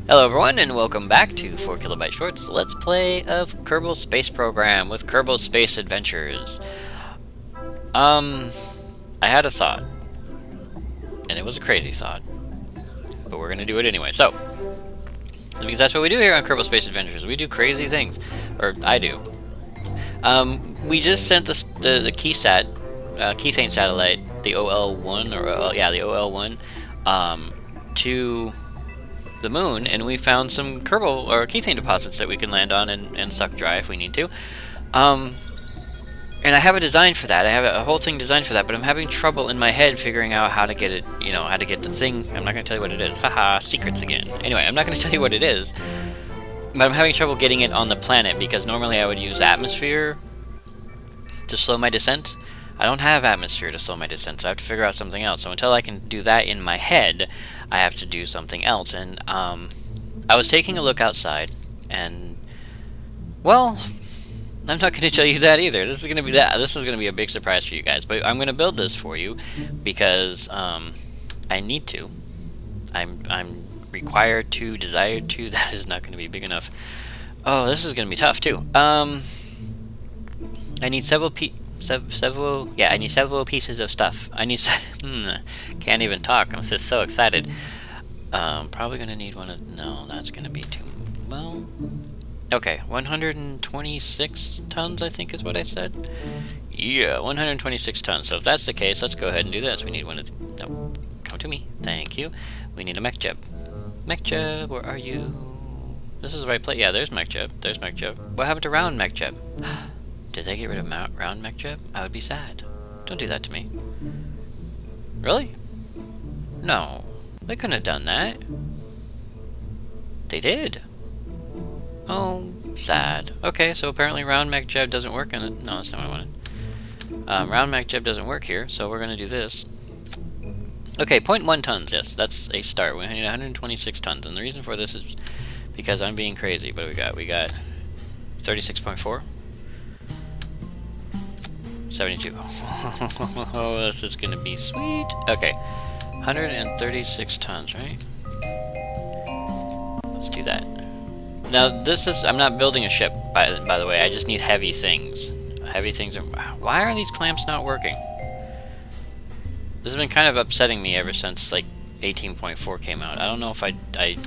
Hello everyone and welcome back to 4 Kilobyte Shorts Let's Play of Kerbal Space Program with Kerbal Space Adventures. I had a thought, and it was a crazy thought, but we're gonna do it anyway. So, because that's what we do here on Kerbal Space Adventures, we do crazy things, or I do. We just sent the Keysat, Keythane satellite, the OL1, or yeah, the OL1, to the moon, and we found some Kerbal or Keythane deposits that we can land on and suck dry if we need to. And I have a design for that. I have a whole thing designed for that, but I'm having trouble in my head figuring out how to get it, how to get the thing. I'm not going to tell you what it is. Haha, secrets again. Anyway, I'm not going to tell you what it is, but I'm having trouble getting it on the planet because normally I would use atmosphere to slow my descent. I don't have atmosphere to slow my descent, so I have to figure out something else. So until I can do that in my head, I have to do something else. And I was taking a look outside, and well, I'm not going to tell you that either. This is going to be that. This is going to be a big surprise for you guys. But I'm going to build this for you because I need to. I'm required to, desired to. That is not going to be big enough. Oh, this is going to be tough too. I need several pieces of stuff. I need can't even talk. I'm just so excited. Probably gonna need one of, no, that's gonna be too, well, okay, 126 tons I think is what I said. Yeah, 126 tons. So if that's the case, let's go ahead and do this. We need one of, no, come to me, thank you. We need a mech jeb. Mech jeb, where are you? This is the right place. Yeah, there's mech jeb. There's mech jeb. What happened to round mech jeb? Did they get rid of round mech jeb? I would be sad. Don't do that to me. Really? No. They couldn't have done that. They did. Oh, sad. Okay, so apparently round mech jeb doesn't work in it. No, that's not what I wanted. Round mech jeb doesn't work here, so we're going to do this. Okay, 0.1 tons. Yes, that's a start. We need 126 tons, and the reason for this is because I'm being crazy. What do we got? We got 36.4. 72. Oh, this is gonna be sweet. Okay, 136 tons, right? Let's do that. Now, this is, I'm not building a ship, by the way. I just need heavy things. Heavy things are, why are these clamps not working? This has been kind of upsetting me ever since, like, 18.4 came out. I don't know if I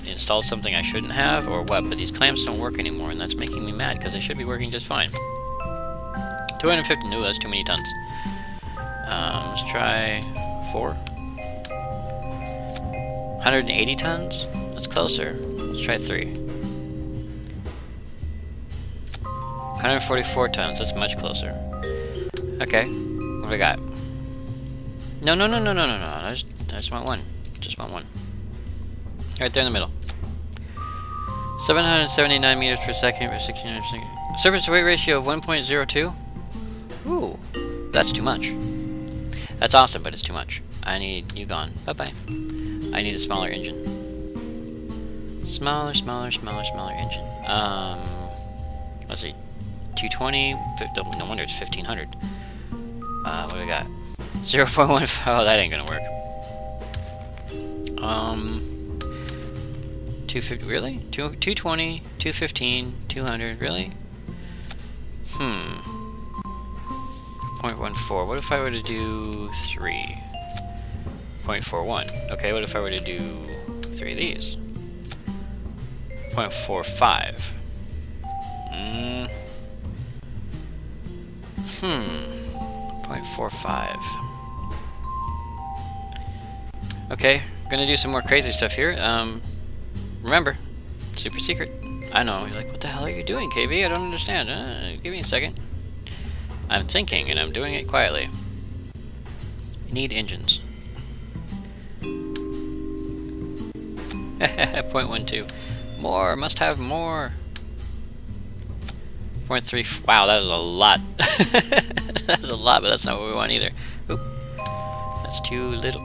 installed something I shouldn't have or what, but these clamps don't work anymore, and that's making me mad, because they should be working just fine. 250, no, that's too many tons. Let's try 4. 180 tons? That's closer. Let's try 3. 144 tons, that's much closer. Okay, what do we got? No, I just want one. Just want one. Right there in the middle. 779 meters per second for 1600 seconds. Surface to weight ratio of 1.02? Ooh, that's too much. That's awesome, but it's too much. I need you gone. Bye-bye. I need a smaller engine. Smaller engine. Let's see. 220. No wonder it's 1500. What do we got? 0.15. Oh, that ain't gonna work. 250. Really? 220, 215, 200. Really? 0.14. What if I were to do 3? 0.41. Okay, what if I were to do 3 of these? 0.45. 0.45. Okay, gonna do some more crazy stuff here. Remember, super secret. I know, you're like, what the hell are you doing, KB? I don't understand. Give me a second. I'm thinking, and I'm doing it quietly. I need engines. 0.12. More, must have more. 0.3. Wow, that is a lot. That is a lot, but that's not what we want either. Oop. That's too little.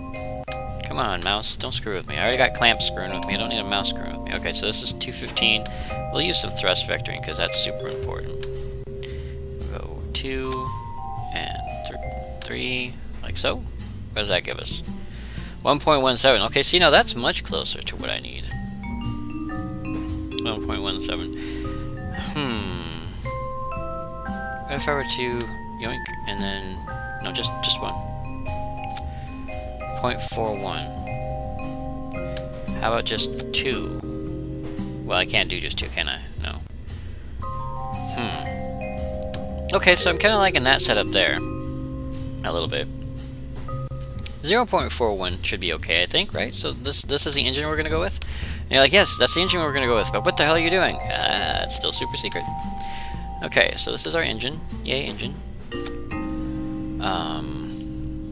Come on, mouse. Don't screw with me. I already got clamps screwing with me. I don't need a mouse screwing with me. Okay, so this is 215. We'll use some thrust vectoring because that's super important. 2 and 3, like so. What does that give us? 1.17. Okay, see, now that's much closer to what I need. 1.17. What if I were to yoink and then no, just one. 0.41. How about just 2? Well, I can't do just 2, can I? No. Okay, so I'm kind of liking that setup there. A little bit. 0.41 should be okay, I think, right? So this is the engine we're going to go with? And you're like, yes, that's the engine we're going to go with, but what the hell are you doing? Ah, it's still super secret. Okay, so this is our engine. Yay, engine.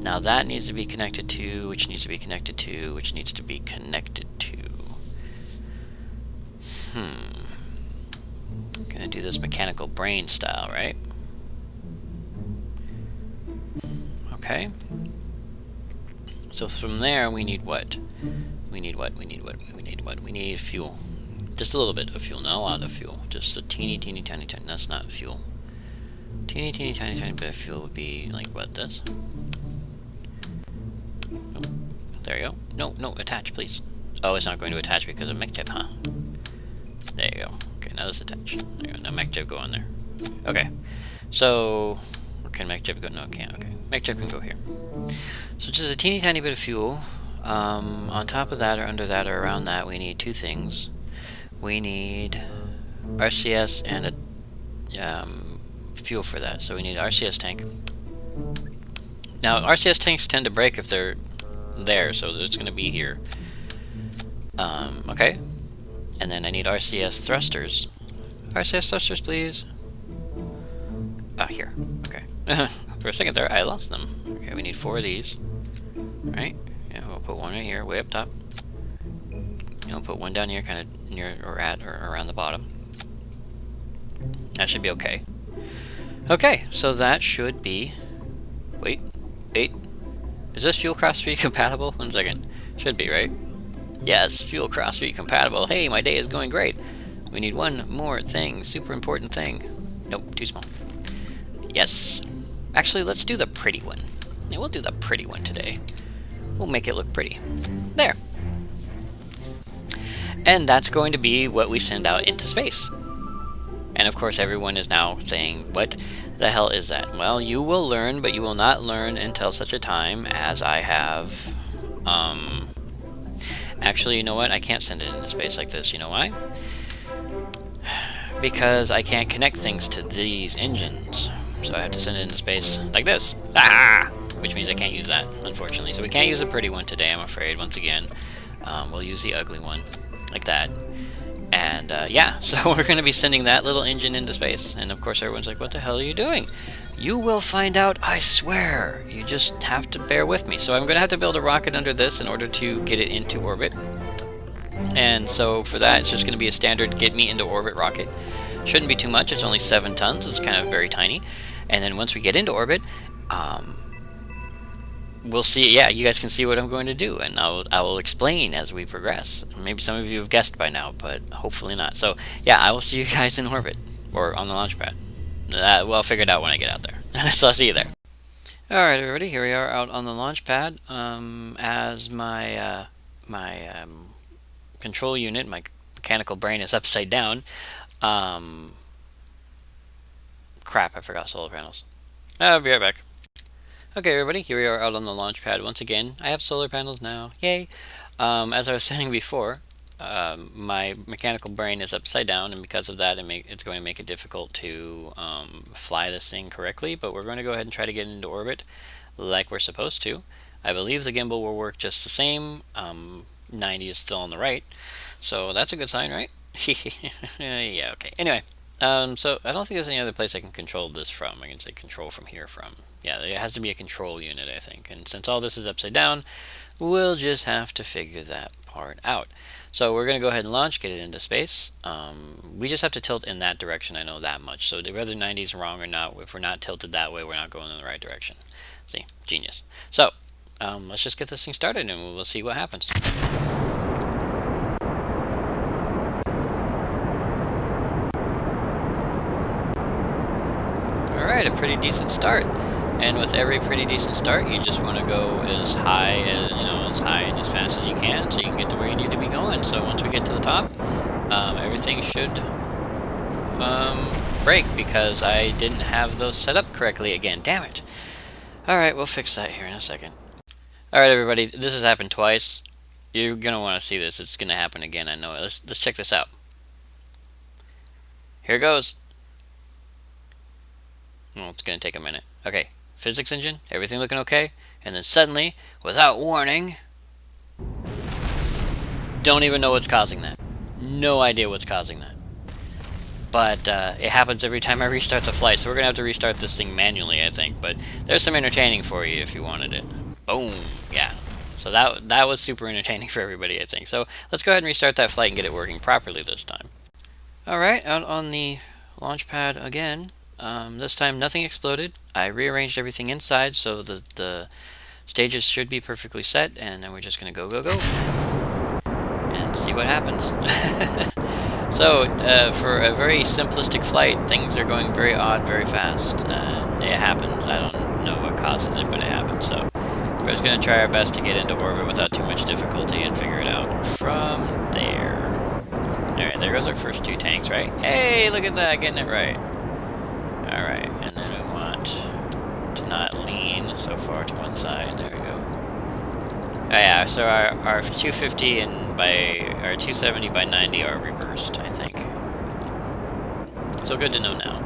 Now that needs to be connected to, which needs to be connected to, which needs to be connected to. Gonna do this mechanical brain style, right? Okay. So from there, we need what? We need what? We need what? We need what? We need fuel. Just a little bit of fuel, not a lot of fuel. Just a teeny, tiny. That's not fuel. Teeny, tiny bit of fuel would be like what? This? Oh, there you go. No, attach, please. Oh, it's not going to attach because of mech chip, huh? There you go. Okay, now this attach. There you go. Now mech chip go on there. Okay. So, can mech chip go? No, it can't. Okay. Mech chip can go here. So just a teeny tiny bit of fuel. On top of that, or under that, or around that, we need 2 things. We need RCS and a fuel for that. So we need an RCS tank. Now, RCS tanks tend to break if they're there, so it's going to be here. Okay. And then I need RCS thrusters. RCS thrusters, please. Here. Okay. For a second there, I lost them. Okay, we need 4 of these. Right? Yeah, we'll put one right here, way up top. And we'll put one down here, kind of near or at or around the bottom. That should be okay. Okay, so that should be... Wait. Is this fuel cross-feed compatible? 1 second. Should be, right? Yes, fuel cross-feed compatible. Hey, my day is going great. We need one more thing, super important thing. Nope, too small. Yes. Actually, let's do the pretty one. Yeah, we'll do the pretty one today. We'll make it look pretty. There. And that's going to be what we send out into space. And of course, everyone is now saying, what the hell is that? Well, you will learn, but you will not learn until such a time as I have... Actually, you know what? I can't send it into space like this. You know why? Because I can't connect things to these engines. So I have to send it into space like this. Ah! Which means I can't use that, unfortunately. So we can't use the pretty one today, I'm afraid, once again. We'll use the ugly one, like that. And yeah, so we're going to be sending that little engine into space. And of course everyone's like, what the hell are you doing? You will find out, I swear. You just have to bear with me. So I'm going to have to build a rocket under this in order to get it into orbit. And so for that, it's just going to be a standard get me into orbit rocket. Shouldn't be too much, it's only 7 tons, it's kind of very tiny. And then once we get into orbit, we'll see, yeah, you guys can see what I'm going to do, and I will explain as we progress. Maybe some of you have guessed by now, but hopefully not. So, yeah, I will see you guys in orbit, or on the launch pad. Well, I'll figure it out when I get out there. So I'll see you there. Alright, everybody, here we are out on the launch pad. As my, control unit, my mechanical brain is upside down. Crap, I forgot solar panels. I'll be right back. Okay, everybody, here we are out on the launch pad once again. I have solar panels now. Yay! As I was saying before, my mechanical brain is upside down, and because of that, it's going to make it difficult to fly this thing correctly, but we're going to go ahead and try to get into orbit like we're supposed to. I believe the gimbal will work just the same. 90 is still on the right, so that's a good sign, right? Yeah, okay. Anyway, so I don't think there's any other place I can control this from. I can say control from here from. Yeah, it has to be a control unit, I think. And since all this is upside down, we'll just have to figure that part out. So we're going to go ahead and launch, get it into space. We just have to tilt in that direction, I know that much. So whether 90 is wrong or not, if we're not tilted that way, we're not going in the right direction. See, genius. So, let's just get this thing started and we'll see what happens. Alright, a pretty decent start. And with every pretty decent start, you just want to go as high as, as high and as fast as you can so you can get to where you need to be going. So once we get to the top, everything should break because I didn't have those set up correctly again. Damn it. Alright, we'll fix that here in a second. Alright, everybody, this has happened twice. You're gonna want to see this. It's gonna happen again, I know it. Let's check this out. Here goes. Well, it's gonna take a minute. Okay, physics engine, everything looking okay? And then suddenly, without warning, don't even know what's causing that. No idea what's causing that. But it happens every time I restart the flight, so we're gonna have to restart this thing manually, I think. But there's some entertaining for you if you wanted it. Boom, yeah. So that was super entertaining for everybody, I think. So let's go ahead and restart that flight and get it working properly this time. Alright, out on the launch pad again. This time nothing exploded. I rearranged everything inside so the stages should be perfectly set, and then we're just going to go and see what happens. So, for a very simplistic flight, things are going very odd, very fast. It happens. I don't know what causes it, but it happens. So, we're just going to try our best to get into orbit without too much difficulty and figure it out from there. Alright, there goes our first 2 tanks, right? Hey, look at that, getting it right. Alright, and then we want to not lean so far to one side. There we go. Oh yeah, so our 250 and our 270 by 90 are reversed, I think. So good to know now.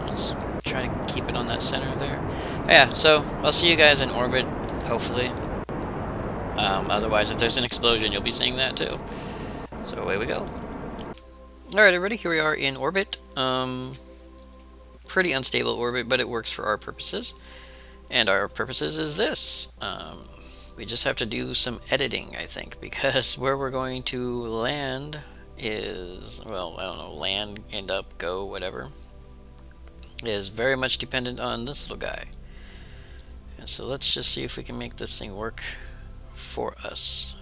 Let's try to keep it on that center there. Oh yeah, so I'll see you guys in orbit, hopefully. Otherwise, if there's an explosion, you'll be seeing that too. So away we go. Alright everybody, here we are in orbit. Pretty unstable orbit, but it works for our purposes. And our purposes is this. We just have to do some editing, I think, because where we're going to land is, well, I don't know, land, end up, go, whatever, is very much dependent on this little guy. And so let's just see if we can make this thing work for us.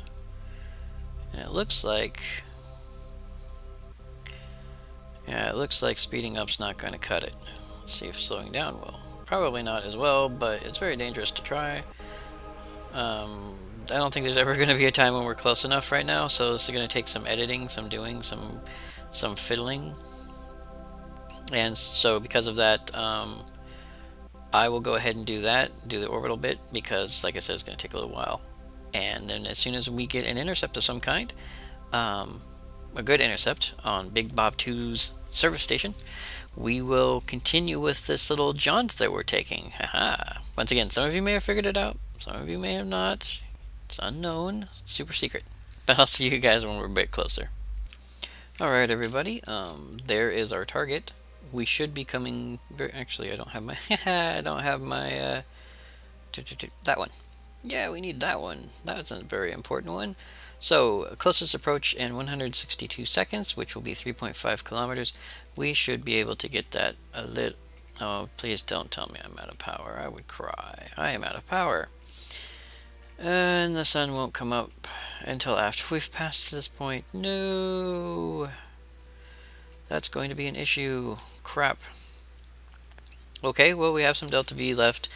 And it looks like, yeah, it looks like speeding up's not going to cut it. Let's see if slowing down will. Probably not as well, but it's very dangerous to try. I don't think there's ever going to be a time when we're close enough right now, so this is going to take some editing, some doing, some fiddling. And so because of that, I will go ahead and do the orbital bit, because like I said, it's going to take a little while. And then as soon as we get an intercept of some kind, a good intercept on Big Bob 2's service station, we will continue with this little jaunt that we're taking. Haha. Once again, some of you may have figured it out, some of you may have not. It's unknown, super secret. But I'll see you guys when we're a bit closer. Alright everybody, there is our target. We should be coming, actually I don't have my, I don't have my, that one. Yeah, we need that one. That's a very important one. So, closest approach in 162 seconds, which will be 3.5 kilometers. We should be able to get that a little... Oh, please don't tell me I'm out of power. I would cry. I am out of power. And the sun won't come up until after we've passed this point. No! That's going to be an issue. Crap. Okay, well, we have some delta V left,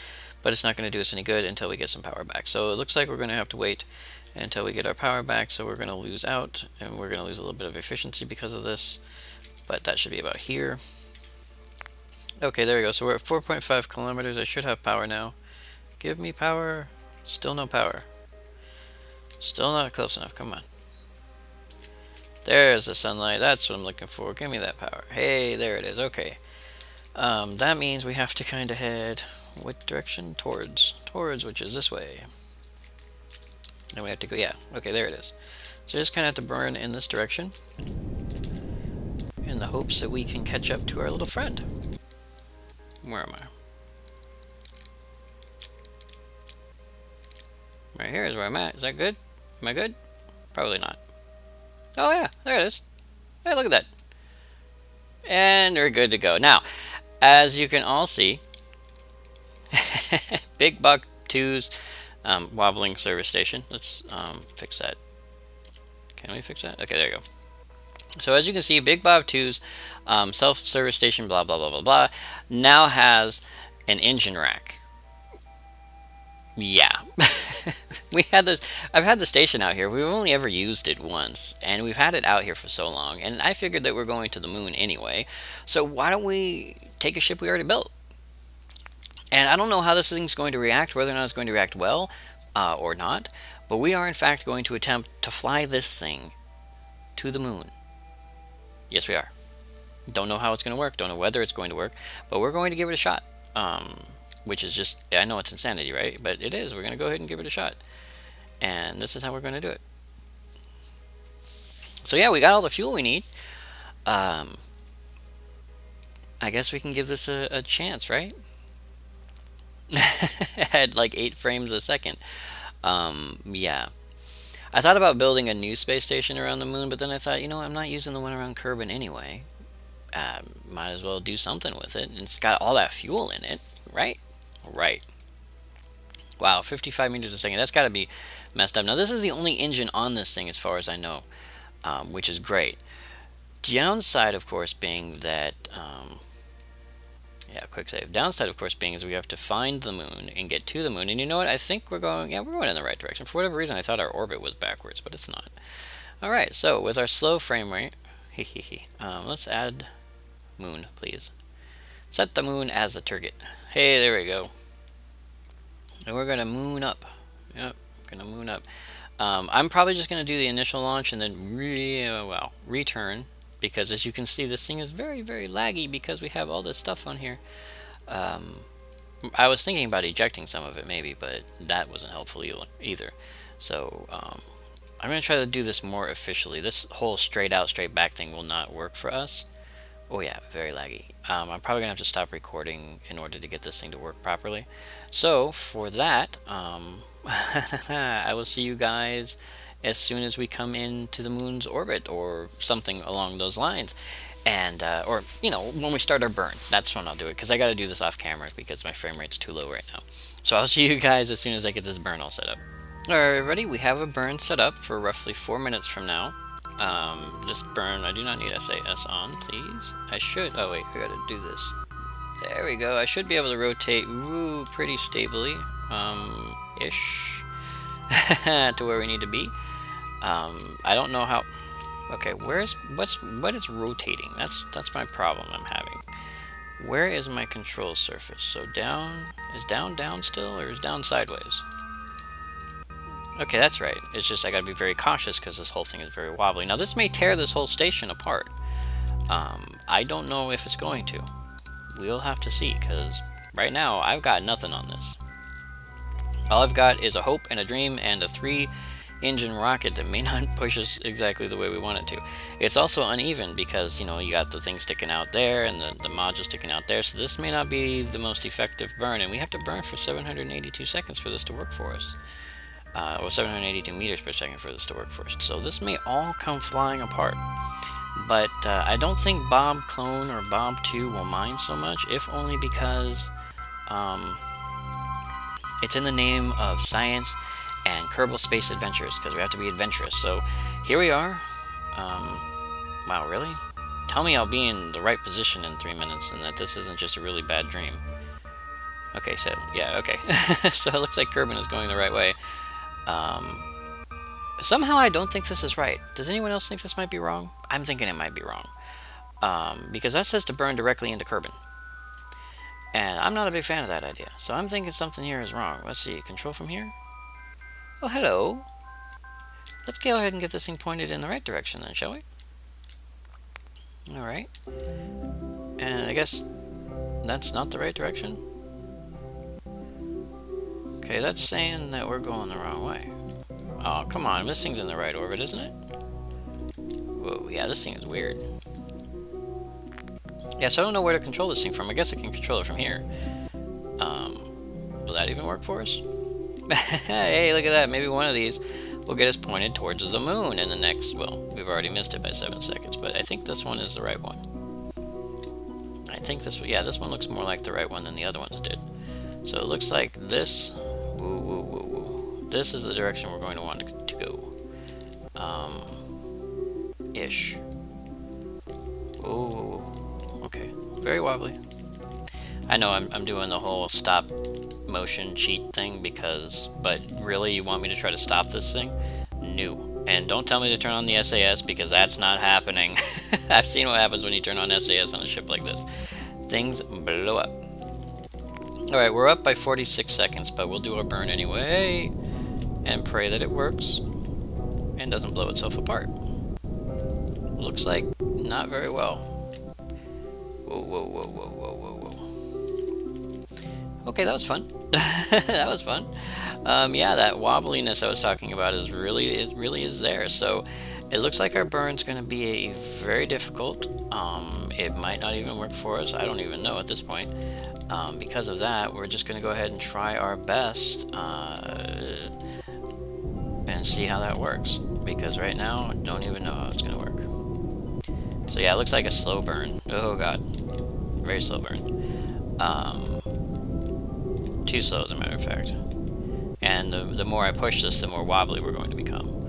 but it's not going to do us any good until we get some power back. So it looks like we're going to have to wait until we get our power back, so we're going to lose out, and we're going to lose a little bit of efficiency because of this, but that should be about here. Okay, there we go. So we're at 4.5 kilometers. I should have power now. Give me power. Still no power. Still not close enough. Come on. There's the sunlight. That's what I'm looking for. Give me that power. Hey, there it is. Okay. That means we have to kind of head what direction? Towards, which is this way. And we have to go, yeah, okay, there it is. So just kind of have to burn in this direction in the hopes that we can catch up to our little friend. Where am I? Right here is where I'm at. Is that good? Am I good? Probably not. Oh yeah, there it is. Hey, look at that. And we're good to go. Now, as you can all see, Big Buck 2's wobbling service station. Let's fix that. Can we fix that? Okay, there you go. So as you can see, Big Bob 2's self-service station, blah, blah, blah, blah, blah, now has an engine rack. Yeah. We had this. I've had the station out here. We've only ever used it once, and we've had it out here for so long. And I figured that we're going to the moon anyway, so why don't we take a ship we already built? And I don't know how this thing's going to react, whether or not it's going to react well or not. But we are in fact going to attempt to fly this thing to the moon. Yes, we are. Don't know how it's going to work. Don't know whether it's going to work, but we're going to give it a shot. Which is just, I know it's insanity, right? But it is. We're going to go ahead and give it a shot. And this is how we're going to do it. So yeah, we got all the fuel we need. I guess we can give this a chance, right? At like 8 frames a second. Yeah. I thought about building a new space station around the moon, but then I thought, you know, I'm not using the one around Kerbin anyway. Might as well do something with it. And it's got all that fuel in it, right? Right. Wow, 55 meters a second. That's got to be messed up. Now, this is the only engine on this thing as far as I know, which is great. Downside, of course, being that... yeah, quick save. Downside, of course, being is we have to find the moon and get to the moon. And you know what? I think we're going... Yeah, we're going in the right direction. For whatever reason, I thought our orbit was backwards, but it's not. Alright, so with our slow frame rate... let's add moon, please. Set the moon as a target. Hey, there we go. And we're going to moon up. Yep, going to moon up. I'm probably just going to do the initial launch and then return. Because as you can see, this thing is very, very laggy because we have all this stuff on here. I was thinking about ejecting some of it maybe, but that wasn't helpful either. So I'm going to try to do this more officially. This whole straight out, straight back thing will not work for us. Oh yeah, very laggy. I'm probably going to have to stop recording in order to get this thing to work properly. So for that, I will see you guys as soon as we come into the moon's orbit or something along those lines. And, or, you know, when we start our burn. That's when I'll do it, because I got to do this off camera because my frame rate's too low right now. So I'll see you guys as soon as I get this burn all set up. Alright everybody, we have a burn set up for roughly 4 minutes from now. This burn, I do not need SAS on, please. I should, oh wait, I gotta do this. There we go, I should be able to rotate pretty stably, ish, to where we need to be. I don't know how, okay, what is rotating? That's my problem I'm having. Where is my control surface? So down, is down still, or is down sideways? Okay, that's right. It's just I gotta be very cautious because this whole thing is very wobbly. Now this may tear this whole station apart. I don't know if it's going to. We'll have to see, because right now I've got nothing on this. All I've got is a hope and a dream and a 3-engine rocket that may not push us exactly the way we want it to. It's also uneven because, you know, you got the thing sticking out there and the module sticking out there, so this may not be the most effective burn, and we have to burn for 782 seconds for this to work for us. Or 782 meters per second for this to work for us. So this may all come flying apart. But I don't think Bob Clone or Bob 2 will mind so much, if only because it's in the name of science and Kerbal Space Adventures, because we have to be adventurous. So here we are. Wow, really? Tell me I'll be in the right position in 3 minutes and that this isn't just a really bad dream. Okay, so, yeah, okay. So it looks like Kerbin is going the right way. Somehow I don't think this is right. Does anyone else think this might be wrong? I'm thinking it might be wrong. Because that says to burn directly into Kerbin. And I'm not a big fan of that idea. So I'm thinking something here is wrong. Let's see, control from here? Oh, hello. Let's go ahead and get this thing pointed in the right direction then, shall we? Alright. And I guess that's not the right direction. Okay, that's saying that we're going the wrong way. Oh, come on, this thing's in the right orbit, isn't it? Whoa, yeah, this thing is weird. Yeah, so I don't know where to control this thing from. I guess I can control it from here. Will that even work for us? Hey, look at that. Maybe one of these will get us pointed towards the moon in the next... Well, we've already missed it by 7 seconds, but I think this one is the right one. I think this... Yeah, this one looks more like the right one than the other ones did. So it looks like this... This is the direction we're going to want to go. Ish. Oh, okay. Very wobbly. I know I'm doing the whole stop motion cheat thing but really you want me to try to stop this thing? No. And don't tell me to turn on the SAS because that's not happening. I've seen what happens when you turn on SAS on a ship like this. Things blow up. Alright, we're up by 46 seconds, but we'll do our burn anyway and pray that it works and doesn't blow itself apart. Looks like not very well. Whoa, whoa, whoa, whoa, whoa, whoa, whoa. Okay, that was fun. That was fun. Yeah, that wobbliness I was talking about it really is there. So it looks like our burn's going to be very difficult. It might not even work for us. I don't even know at this point. Because of that, we're just going to go ahead and try our best and see how that works. Because right now, I don't even know how it's going to work. So yeah, it looks like a slow burn. Oh god. Very slow burn. Too slow as a matter of fact. And the more I push this, the more wobbly we're going to become.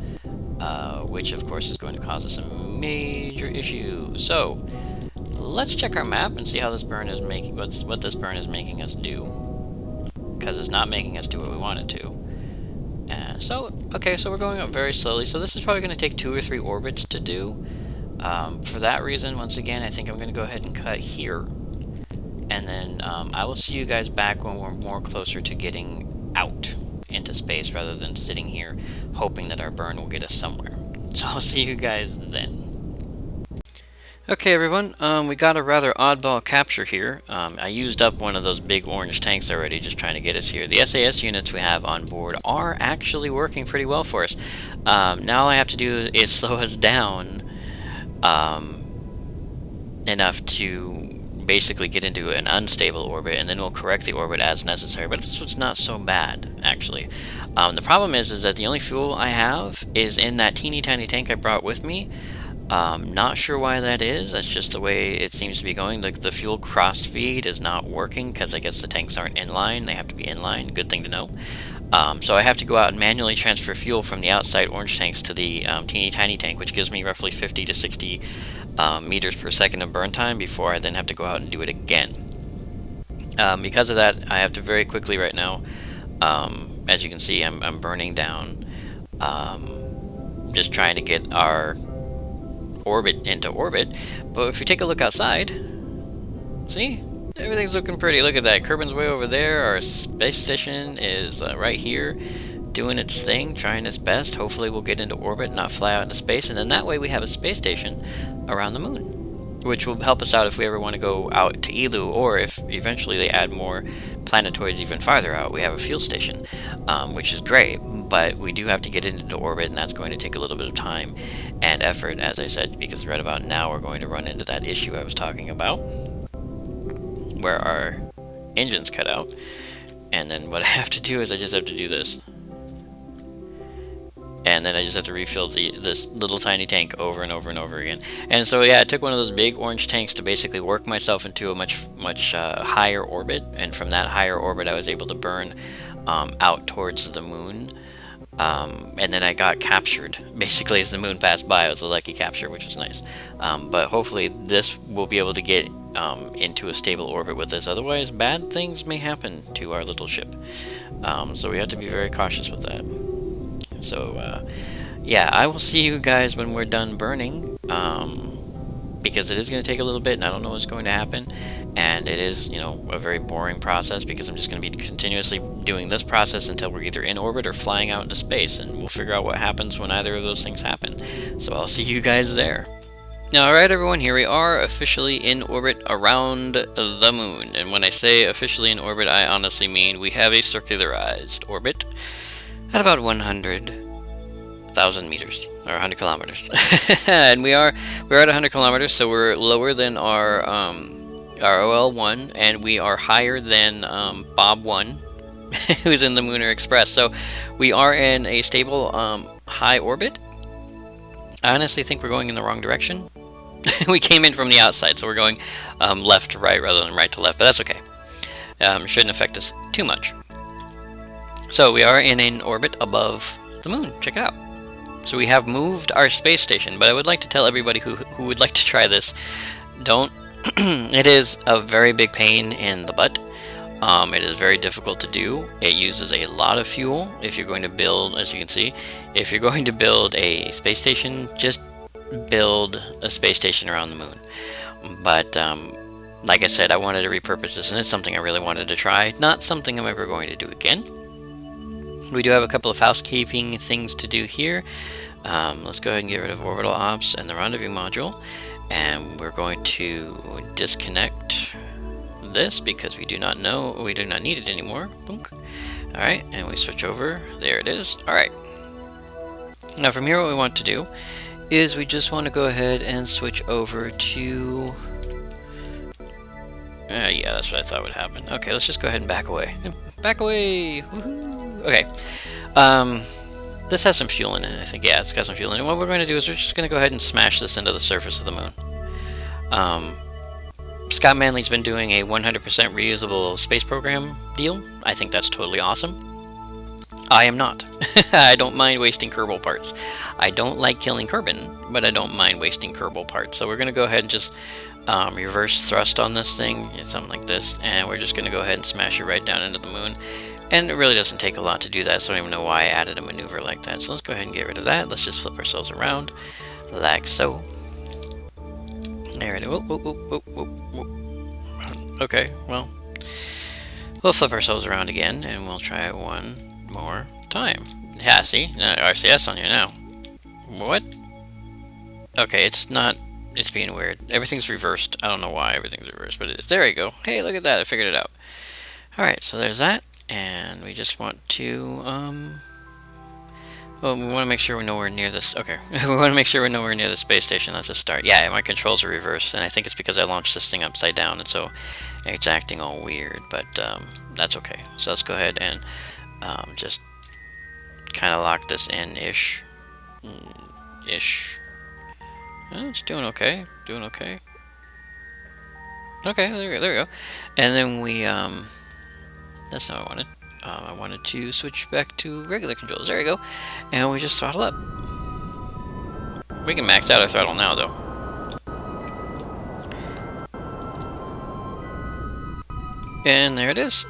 Which of course is going to cause us a major issue. So, let's check our map and see how this burn is making, what this burn is making us do. Because it's not making us do what we want it to. Okay, so we're going up very slowly. So this is probably going to take 2 or 3 orbits to do. For that reason, once again, I think I'm going to go ahead and cut here. And then I will see you guys back when we're more closer to getting out into space rather than sitting here hoping that our burn will get us somewhere. So I'll see you guys then. Okay everyone, we got a rather oddball capture here. I used up one of those big orange tanks already just trying to get us here. The SAS units we have on board are actually working pretty well for us. Now all I have to do is slow us down enough to basically get into an unstable orbit, and then we'll correct the orbit as necessary. But this was not so bad, actually. The problem is that the only fuel I have is in that teeny tiny tank I brought with me. Not sure why that is. That's just the way it seems to be going. The fuel cross feed is not working because I guess the tanks aren't in line. They have to be in line. Good thing to know. So I have to go out and manually transfer fuel from the outside orange tanks to the teeny tiny tank, which gives me roughly 50 to 60 meters per second of burn time before I then have to go out and do it again. Because of that, I have to very quickly right now, as you can see, I'm burning down, just trying to get our orbit into orbit. But if you take a look outside, see? Everything's looking pretty. Look at that. Kerbin's way over there. Our space station is right here doing its thing, trying its best. Hopefully we'll get into orbit and not fly out into space. And then that way we have a space station around the moon, which will help us out if we ever want to go out to Elu, or if eventually they add more planetoids even farther out. We have a fuel station, which is great. But we do have to get into orbit, and that's going to take a little bit of time and effort, as I said, because right about now we're going to run into that issue I was talking about, where our engines cut out. And then what I have to do is I just have to do this. And then I just have to refill this little tiny tank over and over and over again. And so yeah, I took one of those big orange tanks to basically work myself into a much higher orbit. And from that higher orbit I was able to burn out towards the moon. And then I got captured basically as the moon passed by. It was a lucky capture, which was nice. But hopefully this will be able to get into a stable orbit with this. Otherwise, bad things may happen to our little ship. So we have to be very cautious with that. So, yeah, I will see you guys when we're done burning. Because it is going to take a little bit, and I don't know what's going to happen. And it is, you know, a very boring process, because I'm just going to be continuously doing this process until we're either in orbit or flying out into space, and we'll figure out what happens when either of those things happen. So I'll see you guys there. Alright everyone, here we are, officially in orbit around the moon. And when I say officially in orbit, I honestly mean we have a circularized orbit at about 100,000 meters, or 100 kilometers. And we're at 100 kilometers, so we're lower than our OL1, and we are higher than Bob 1, who's in the Lunar Express. So we are in a stable high orbit. I honestly think we're going in the wrong direction. We came in from the outside, so we're going left to right rather than right to left, but that's okay. Shouldn't affect us too much. So we are in an orbit above the moon. Check it out. So we have moved our space station, but I would like to tell everybody who would like to try this, don't. It is a very big pain in the butt. It is very difficult to do. It uses a lot of fuel. If you're going to build, as you can see, if you're going to build a space station, just build a space station around the moon. But like I said, I wanted to repurpose this, and it's something I really wanted to try. Not something I'm ever going to do again. We do have a couple of housekeeping things to do here. Let's go ahead and get rid of orbital ops and the rendezvous module, and we're going to disconnect this because we do not need it anymore. Alright, and we switch over. There it is. Alright. Now from here, what we want to do is we just want to go ahead and switch over to... yeah, that's what I thought would happen. Okay, let's just go ahead and back away. Back away! Woohoo! Okay. This has some fuel in it, I think. Yeah, it's got some fuel in it. What we're going to do is we're just going to go ahead and smash this into the surface of the moon. Scott Manley's been doing a 100% reusable space program deal. I think that's totally awesome. I am not. I don't mind wasting Kerbal parts. I don't like killing Kerbin, but I don't mind wasting Kerbal parts. So we're going to go ahead and just reverse thrust on this thing, something like this, and we're just going to go ahead and smash it right down into the moon. And it really doesn't take a lot to do that, so I don't even know why I added a maneuver like that. So let's go ahead and get rid of that. Let's just flip ourselves around, like so. There it is. Whoop, whoop, whoop, whoop, whoop. Okay, well, we'll flip ourselves around again, and we'll try it one more time. Yeah, see? RCS on here now. What? Okay, it's not... It's being weird. Everything's reversed. I don't know why everything's reversed, but it is. There you go. Hey, look at that. I figured it out. Alright, so there's that. And we just want to, well, we want to make sure we're nowhere near this. Okay, we want to make sure we're nowhere near the space station. That's a start. Yeah, my controls are reversed, and I think it's because I launched this thing upside down, and so it's acting all weird, but that's okay. So let's go ahead and just kind of lock this in-ish. It's doing okay. Doing okay. Okay, there we go. And then we, that's not what I wanted. I wanted to switch back to regular controls. There we go. And we just throttle up. We can max out our throttle now, though. And there it is.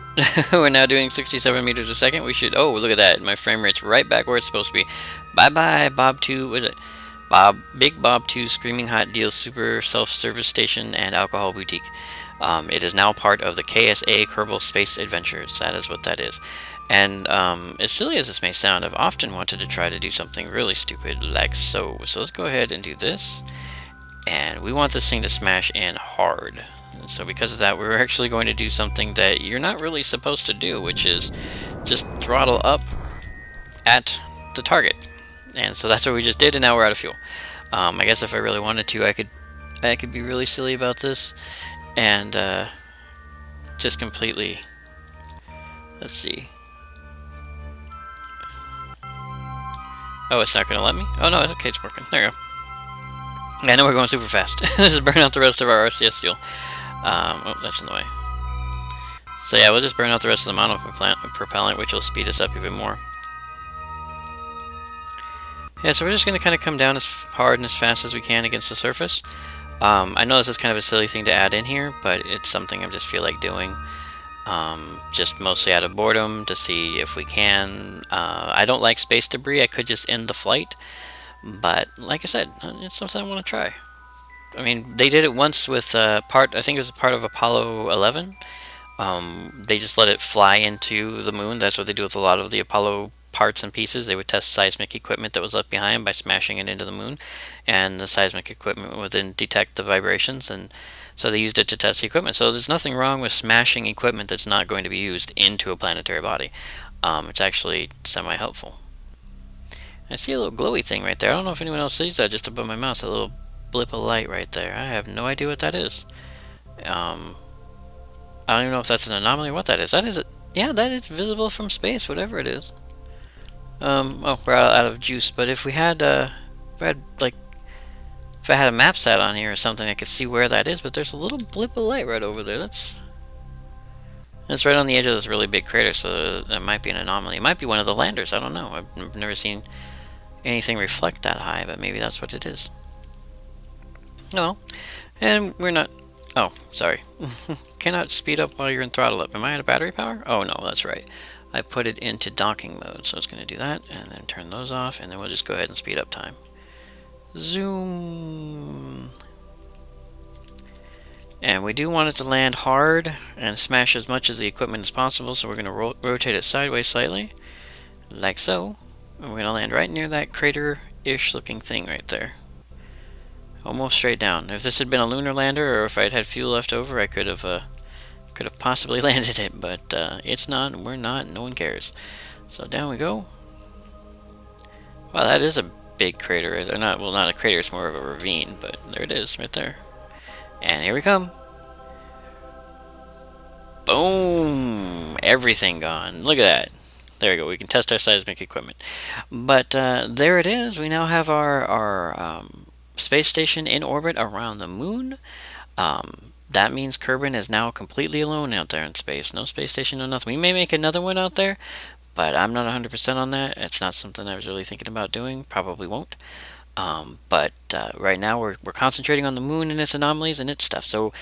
We're now doing 67 meters a second. We should... Oh, look at that. My frame rate's right back where it's supposed to be. Bye-bye, Bob 2. What is it? Big Bob 2 Screaming Hot Deals Super Self-Service Station and Alcohol Boutique. It is now part of the KSA Kerbal Space Adventures. That is what that is. And as silly as this may sound, I've often wanted to try to do something really stupid like so. So let's go ahead and do this. And we want this thing to smash in hard. So because of that, we're actually going to do something that you're not really supposed to do, which is just throttle up at the target. And so that's what we just did, and now we're out of fuel. I guess if I really wanted to, I could be really silly about this and just completely, let's see. Oh, it's not going to let me? Oh, no, it's okay, it's working. There you go. I know we're going super fast. This is burning out the rest of our RCS fuel. Oh, that's in the way. So yeah, we'll just burn out the rest of the monopropellant, which will speed us up even more. Yeah, so we're just going to kind of come down as hard and as fast as we can against the surface. I know this is kind of a silly thing to add in here, but it's something I just feel like doing. Just mostly out of boredom to see if we can. I don't like space debris. I could just end the flight. But like I said, it's something I want to try. I mean, they did it once with I think it was part of Apollo 11. They just let it fly into the moon. That's what they do with a lot of the Apollo parts and pieces. They would test seismic equipment that was left behind by smashing it into the moon, and the seismic equipment would then detect the vibrations, and so they used it to test the equipment. So there's nothing wrong with smashing equipment that's not going to be used into a planetary body. It's actually semi-helpful. I see a little glowy thing right there. I don't know if anyone else sees that just above my mouse, a little blip of light right there. I have no idea what that is. I don't even know if that's an anomaly or what that is. That is, yeah, that is visible from space, whatever it is. Oh, we're out of juice, but if we had, if I had a map set on here or something, I could see where that is, but there's a little blip of light right over there. That's right on the edge of this really big crater, so that might be an anomaly. It might be one of the landers, I don't know. I've never seen anything reflect that high, but maybe that's what it is. Oh, and we're not... Oh, sorry. cannot speed up while you're in throttle up. Am I out of battery power? Oh no, that's right. I put it into docking mode, so it's going to do that, and then turn those off, and then we'll just go ahead and speed up time. Zoom. And we do want it to land hard and smash as much of the equipment as possible, so we're going to rotate it sideways slightly, like so. And we're going to land right near that crater-ish looking thing right there. Almost straight down. If this had been a lunar lander, or if I'd had fuel left over, I could have possibly landed it, but it's not, we're not, no one cares. So down we go. Wow, that is a big crater. Not a crater, it's more of a ravine, but there it is, right there. And here we come. Boom! Everything gone. Look at that. There we go. We can test our seismic equipment. But there it is. We now have our space station in orbit around the moon. That means Kerbin is now completely alone out there in space. No space station, no nothing. We may make another one out there, but I'm not 100% on that. It's not something I was really thinking about doing. Probably won't. But right now we're concentrating on the moon and its anomalies and its stuff. So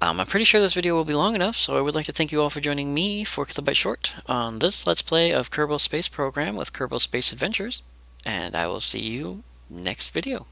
I'm pretty sure this video will be long enough, so I would like to thank you all for joining me, 4KB Short, on this Let's Play of Kerbal Space Program with Kerbal Space Adventures, and I will see you next video.